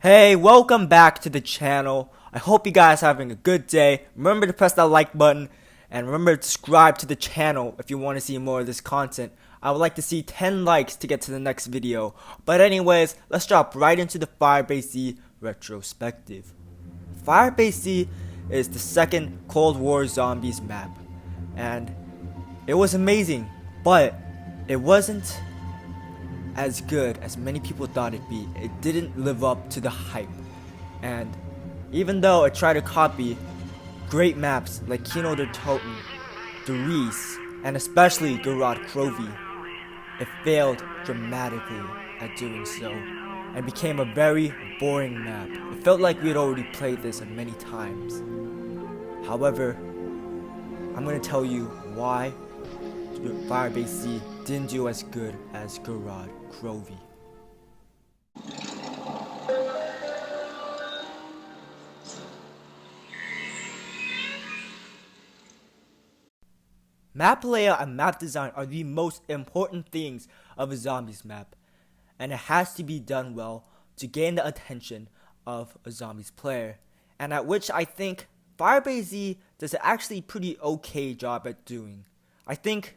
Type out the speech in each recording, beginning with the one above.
Hey, welcome back to the channel. I hope you guys are having a good day. Remember to press that like button and remember to subscribe to the channel if you want to see more of this content. I would like to see 10 likes to get to the next video. But anyways, let's drop right into the firebase retrospective. Firebase is the second Cold War Zombies map, and it was amazing, but it wasn't as good as many people thought it'd be. It didn't live up to the hype, and even though it tried to copy great maps like Kino der Toten, Reese, and especially Gorod Krovi, it failed dramatically at doing so and became a very boring map. It felt like we had already played this many times. However, I'm going to tell you why firebase didn't do as good as Gorod Krovi. Map layout and map design are the most important things of a zombies map, and it has to be done well to gain the attention of a zombies player, and at which I think firebase does an actually pretty okay job at doing. I think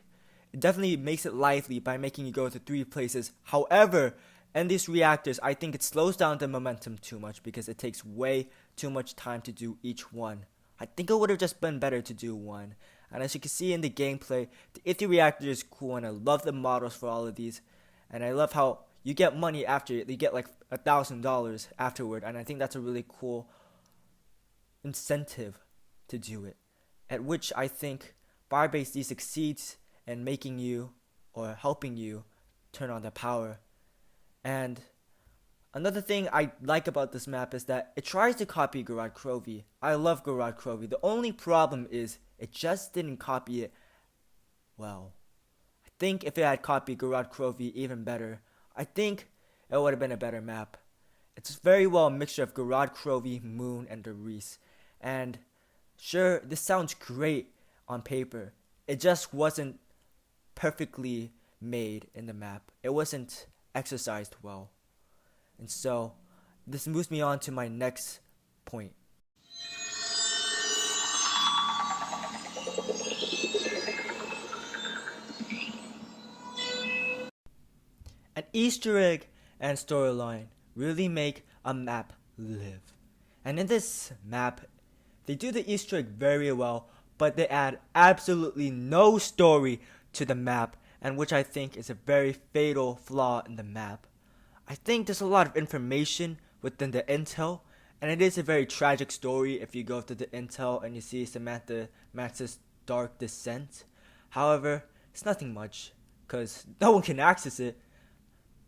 it definitely makes it lively by making you go to 3 places. However, in these reactors, I think it slows down the momentum too much because it takes way too much time to do each one. I think it would have just been better to do one. And as you can see in the gameplay, the Ithy reactor is cool, and I love the models for all of these. And I love how you get money after it. You get like $1,000 afterward, and I think that's a really cool incentive to do it. At which I think firebase succeeds and making you or helping you turn on the power. And another thing I like about this map is that it tries to copy Gorod Krovi. I love Gorod Krovi. The only problem is it just didn't copy it well. I think if it had copied Gorod Krovi even better, I think it would have been a better map. It's very well a mixture of Gorod Krovi, Moon, and Reese. And sure, this sounds great on paper. It just wasn't perfectly made in the map. It wasn't exercised well. And so this moves me on to my next point. An Easter egg and storyline really make a map live. And in this map, they do the Easter egg very well, but they add absolutely no story to the map, and which I think is a very fatal flaw in the map. I think there's a lot of information within the intel, and it is a very tragic story if you go to the intel and you see Samantha Max's dark descent. However, it's nothing much, because no one can access it.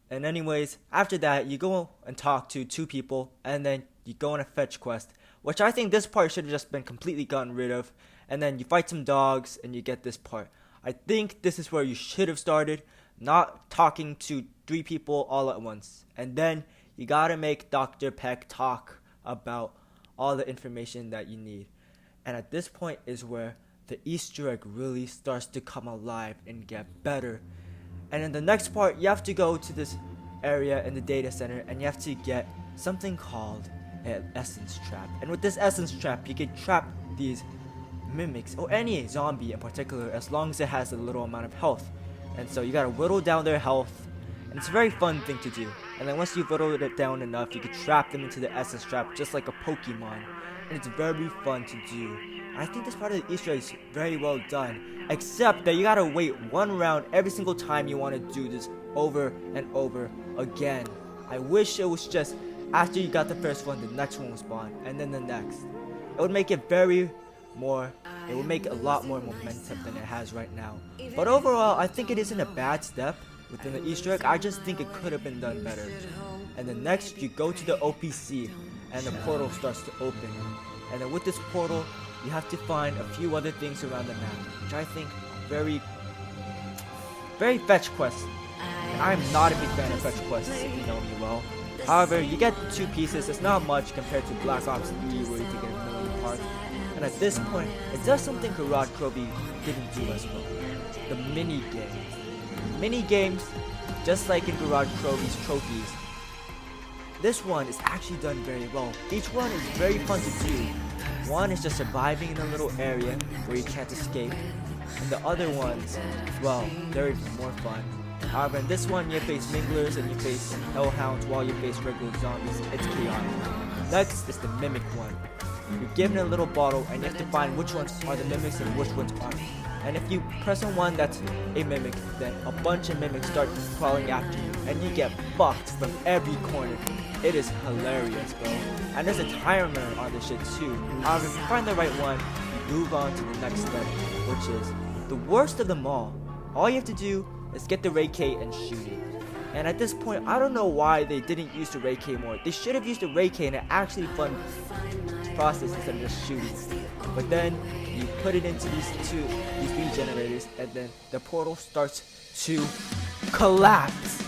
And anyways, after that, you go and talk to 2 people, and then you go on a fetch quest, which I think this part should have just been completely gotten rid of. And then you fight some dogs, and you get this part. I think this is where you should have started, not talking to 3 people all at once. And then you gotta make Dr. Peck talk about all the information that you need. And at this point is where the Easter egg really starts to come alive and get better. And in the next part, you have to go to this area in the data center, and you have to get something called an essence trap. And with this essence trap, you can trap these mimics, or any zombie in particular, as long as it has a little amount of health. And so you gotta whittle down their health, and it's a very fun thing to do. And then once you've whittled it down enough, you can trap them into the essence trap just like a Pokemon, and it's very fun to do. I think this part of the Easter egg is very well done, except that you gotta wait 1 round every single time you want to do this over and over again. I wish it was just after you got the first one, the next one will spawn, and then the next. It would make it it would make a lot more momentum than it has right now. But overall, I think it isn't a bad step within the Easter egg. I just think it could have been done better. And then next, you go to the OPC, and the portal starts to open. And then with this portal, you have to find a few other things around the map, which I think are very fetch quests. And I'm not a big fan of fetch quests, if you know me well. However, you get 2 pieces. It's not much compared to Black Ops 3, where you can get a million parts. And at this point, it does something Gorod Krovi didn't do as well. The mini games. Mini games, just like in Gorod Krovi's trophies, this one is actually done very well. Each one is very fun to do. One is just surviving in a little area where you can't escape, and the other ones, well, they're even more fun. However, in this one, you face minglers and you face hellhounds while you face regular zombies. It's chaotic. Next is the mimic one. You're given a little bottle and you have to find which ones are the mimics and which ones aren't. And if you press on one that's a mimic, then a bunch of mimics start crawling after you and you get fucked from every corner. It is hilarious, bro. And there's a timer on this shit too. However, if you find the right one, you move on to the next step, which is the worst of them all. All you have to do is get the Ray K and shoot it. And at this point, I don't know why they didn't use the Ray K more. They should have used the Ray K in an actually fun process instead of just shooting. But then you put it into these regenerators, and then the portal starts to collapse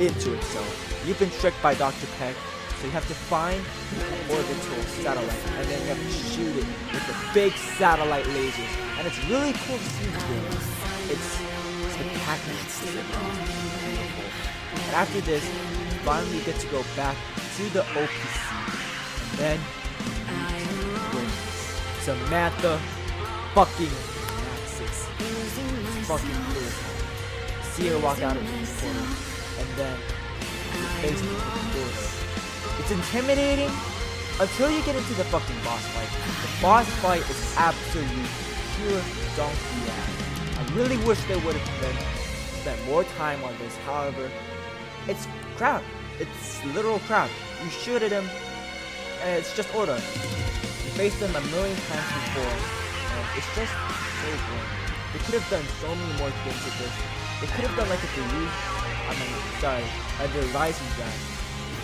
into itself. You've been tricked by Dr. Peck, so you have to find an orbital satellite, and then you have to shoot it with the big satellite lasers. And it's really cool to see the game. It's spectacular. And after this, finally you get to go back to the OPC, and then with Samantha fucking Maxis. It's fucking beautiful. See her walk out of the portal, and then you face the door. It's intimidating until you get into the fucking boss fight. The boss fight is absolute pure donkey ass. I really wish they would have spent more time on this. However, it's crap. It's literal crap. You shoot at him, and it's just order. You faced them a million times before, and it's just so boring. They could have done so many more things with this. They could have done like a the Rising Dragon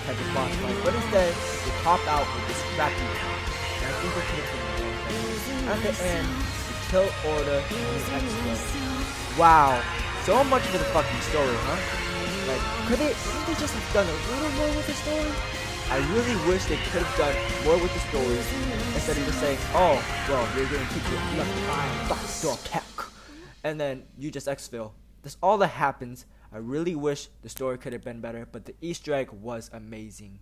type of boss fight, but instead they pop out with this crappy one. And I think they could have done more things. At the end, you kill Order and his ex-wife. Wow, so much for the fucking story, huh? Like, couldn't they just have done a little more with the story? I really wish they could have done more with the story instead of just saying, oh, well, we're going to keep you left behind, Dr. Peck, and then you just exfil. That's all that happens. I really wish the story could have been better, but the Easter egg was amazing.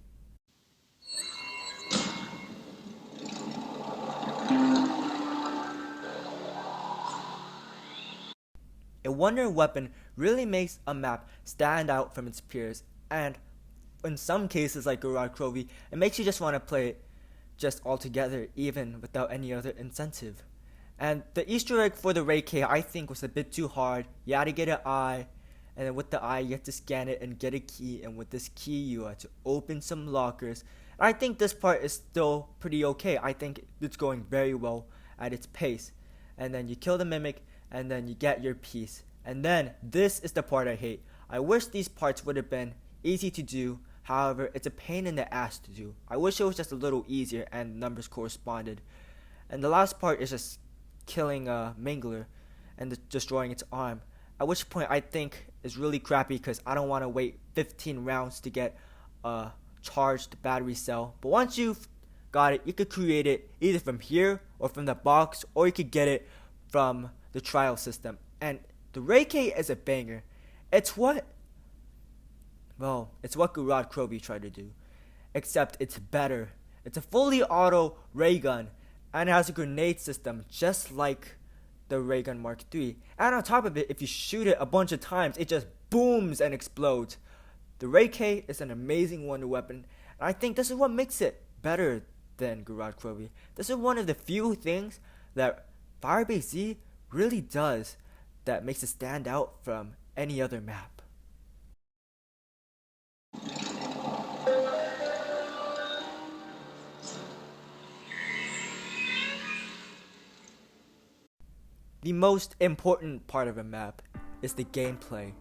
A wonder weapon really makes a map stand out from its peers, and in some cases like Gorod Krovi, it makes you just want to play it just altogether, even without any other incentive. And the Easter egg for the Ray K I think was a bit too hard. You had to get an eye, and then with the eye you have to scan it and get a key, and with this key you have to open some lockers. And I think this part is still pretty okay. I think it's going very well at its pace. And then you kill the mimic, and then you get your piece. And then this is the part I hate. I wish these parts would have been easy to do. However, it's a pain in the ass to do. I wish it was just a little easier and numbers corresponded. And the last part is just killing a Mingler and destroying its arm. At which point I think is really crappy because I don't want to wait 15 rounds to get a charged battery cell. But once you've got it, you could create it either from here or from the box, or you could get it from the trial system. And the Ray K is a banger. It's what Gorod Krovi tried to do, except it's better. It's a fully auto ray gun, and it has a grenade system just like the Ray Gun Mark III. And on top of it, if you shoot it a bunch of times, it just booms and explodes. The Ray K is an amazing wonder weapon, and I think this is what makes it better than Gorod Krovi. This is one of the few things that Firebase Z really does that makes it stand out from any other map. The most important part of a map is the gameplay.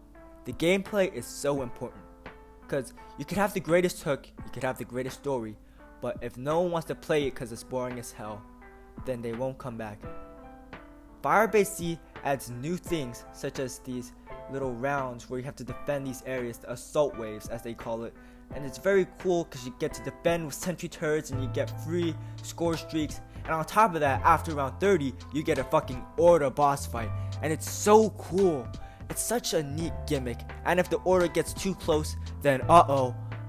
The gameplay is so important, because you could have the greatest hook, you could have the greatest story, but if no one wants to play it because it's boring as hell, then they won't come back. Firebase Z adds new things, such as these little rounds where you have to defend these areas, the assault waves as they call it, and it's very cool because you get to defend with sentry turrets and you get free score streaks. And on top of that, after round 30, you get a fucking Order boss fight. And it's so cool. It's such a neat gimmick. And if the Order gets too close, then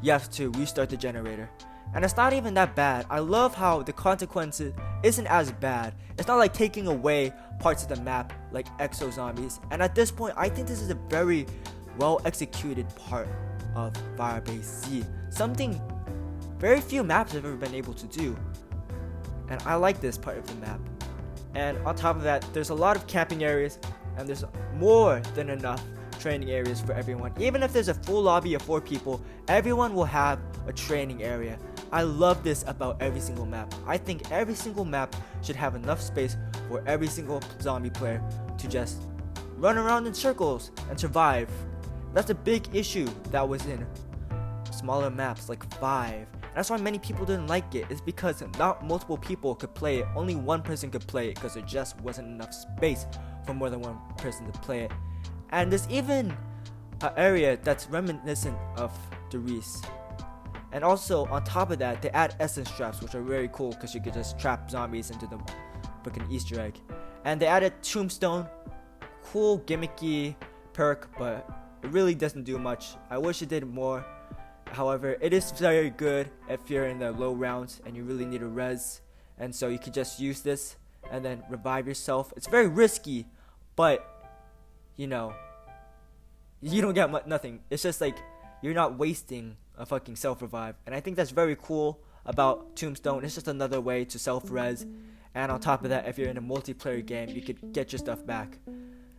you have to restart the generator. And it's not even that bad. I love how the consequences isn't as bad. It's not like taking away parts of the map like exo zombies. And at this point, I think this is a very well executed part of Firebase Z. Something very few maps have ever been able to do. And I like this part of the map. And on top of that, there's a lot of camping areas, and there's more than enough training areas for everyone. Even if there's a full lobby of 4 people, everyone will have a training area. I love this about every single map. I think every single map should have enough space for every single zombie player to just run around in circles and survive. That's a big issue that was in smaller maps like 5. That's why many people didn't like it. It's because not multiple people could play it. Only one person could play it because there just wasn't enough space for more than one person to play it. And there's even an area that's reminiscent of the Reese. And also on top of that, they add essence traps, which are very cool because you could just trap zombies into the freaking Easter egg. And they added tombstone, cool gimmicky perk, but it really doesn't do much. I wish it did more. However, it is very good if you're in the low rounds and you really need a res, and so you could just use this and then revive yourself. It's very risky, but you know, you don't get nothing. It's just like you're not wasting a fucking self revive, and I think that's very cool about Tombstone. It's just another way to self res, and on top of that, if you're in a multiplayer game, you could get your stuff back.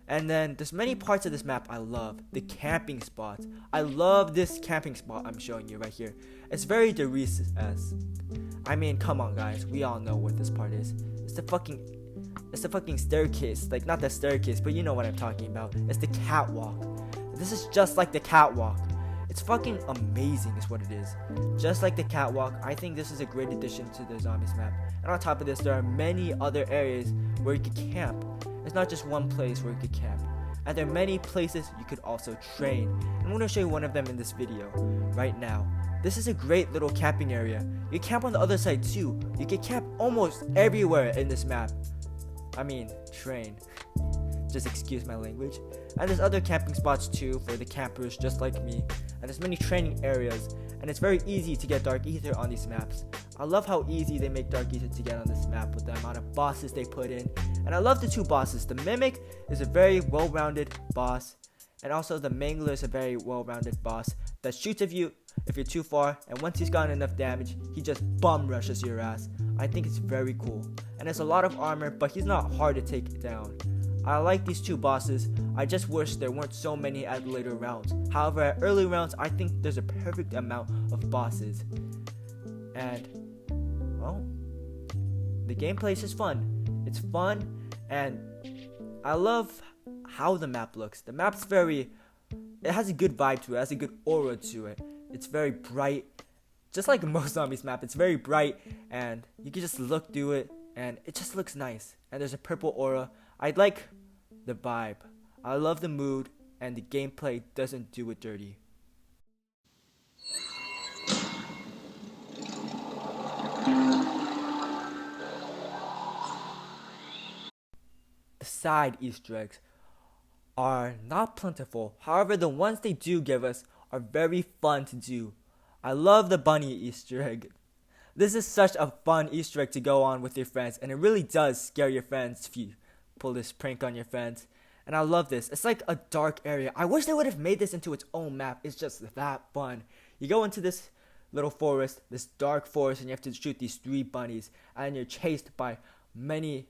And then there's many parts of this map I love. The camping spots. I love this camping spot I'm showing you right here. It's very Derice-esque. I mean, come on guys, we all know what this part is. It's the fucking staircase. Like, not the staircase, but you know what I'm talking about. It's the catwalk. This is just like the catwalk. It's fucking amazing is what it is. Just like the catwalk, I think this is a great addition to the zombies map. And on top of this, there are many other areas where you could camp. It's not just one place where you could camp. And there are many places you could also train. And I'm going to show you one of them in this video right now. This is a great little camping area. You can camp on the other side too. You can camp almost everywhere in this map. I mean, train. Just excuse my language. And there's other camping spots too for the campers just like me. And there's many training areas. And it's very easy to get Dark Ether on these maps. I love how easy they make Dark Ether to get on this map with the amount of bosses they put in. And I love the 2 bosses. The Mimic is a very well-rounded boss. And also the Mangler is a very well-rounded boss that shoots at you if you're too far. And once he's gotten enough damage, he just bum rushes your ass. I think it's very cool. And there's a lot of armor, but he's not hard to take down. I like these 2 bosses. I just wish there weren't so many at later rounds. However, at early rounds, I think there's a perfect amount of bosses. And, well, the gameplay is just fun. It's fun, and I love how the map looks. The map's it has a good vibe to it. It has a good aura to it. It's very bright. Just like most zombies map, it's very bright, and you can just look through it, and it just looks nice. And there's a purple aura. I like the vibe. I love the mood, and the gameplay doesn't do it dirty. The side Easter eggs are not plentiful. However, the ones they do give us are very fun to do. I love the bunny Easter egg. This is such a fun Easter egg to go on with your friends, and it really does scare your friends if you pull this prank on your friends. And I love this. It's like a dark area. I wish they would have made this into its own map. It's just that fun. You go into this little forest, this dark forest, and you have to shoot these 3 bunnies, and you're chased by many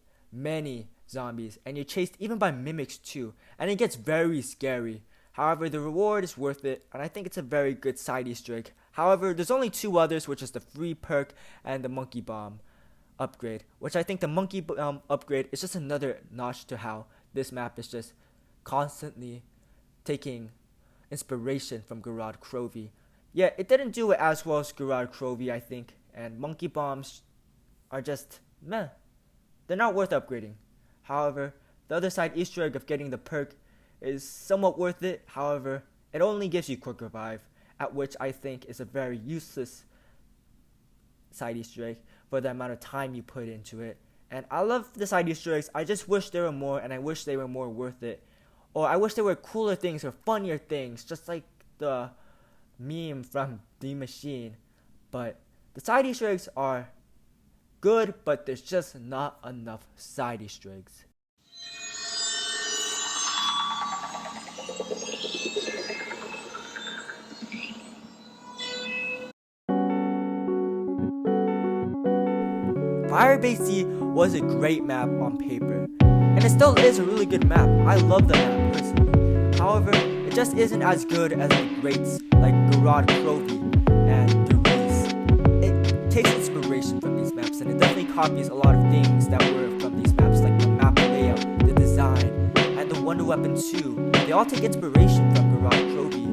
zombies, and you're chased even by mimics too, and it gets very scary. However, the reward is worth it, and I think it's a very good side Easter egg. However, there's only 2 others, which is the free perk and the monkey bomb upgrade, which I think the monkey bomb upgrade is just another notch to how this map is just constantly taking inspiration from Gorod Krovi. Yeah, it didn't do it as well as Gorod Krovi, I think, and monkey bombs are just meh. They're not worth upgrading. However, the other side Easter egg of getting the perk is somewhat worth it. However, it only gives you quick revive, at which I think is a very useless side Easter egg for the amount of time you put into it. And I love the side Easter eggs. I just wish there were more, and I wish they were more worth it. Or I wish there were cooler things or funnier things, just like the meme from the machine, but the side Easter eggs are good, but there's just not enough side Easter eggs. Firebase was a great map on paper, and it still is a really good map. I love the map personally. However, it just isn't as good as the greats like Gorod Krovi and the Reese. It takes inspiration from these maps, and it definitely copies a lot of things that were from these maps, like the map layout, the design, and the Wonder Weapon 2. They all take inspiration from Gorod Krovi,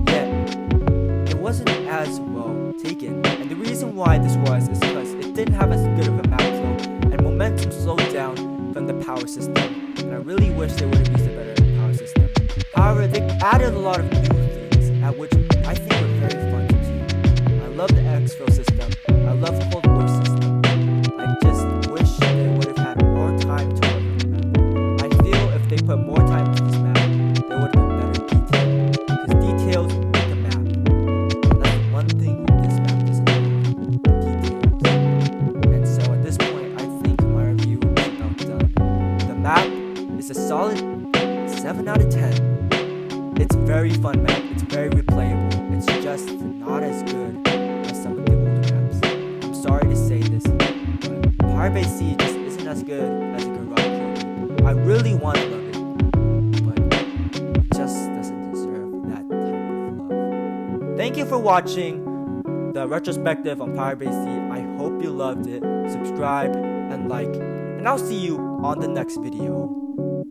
yet it wasn't as well taken. And the reason why this was is because it didn't have as good of a map flow, and momentum slowed down from the power system, and I really wish they would have used a better power system. However, they added a lot of new things, at which I think were very fun to do. I love the exfil system, I love the Cold War system. I just wish they would have had more time to work on the map. I feel if they put more time into this map, there would have been better detail, because details make a map. And that's one thing this map doesn't have, details. And so at this point, I think my review is about done. The map is a solid 7 out of 10. It's very fun map, it's very replayable, it's just not as good as some of the older maps. I'm sorry to say this, but firebase just isn't as good as Gorod Krovi. I really want to love it, but it just doesn't deserve that type of love. Thank you for watching the retrospective on firebase. I hope you loved it. Subscribe and like, and I'll see you on the next video.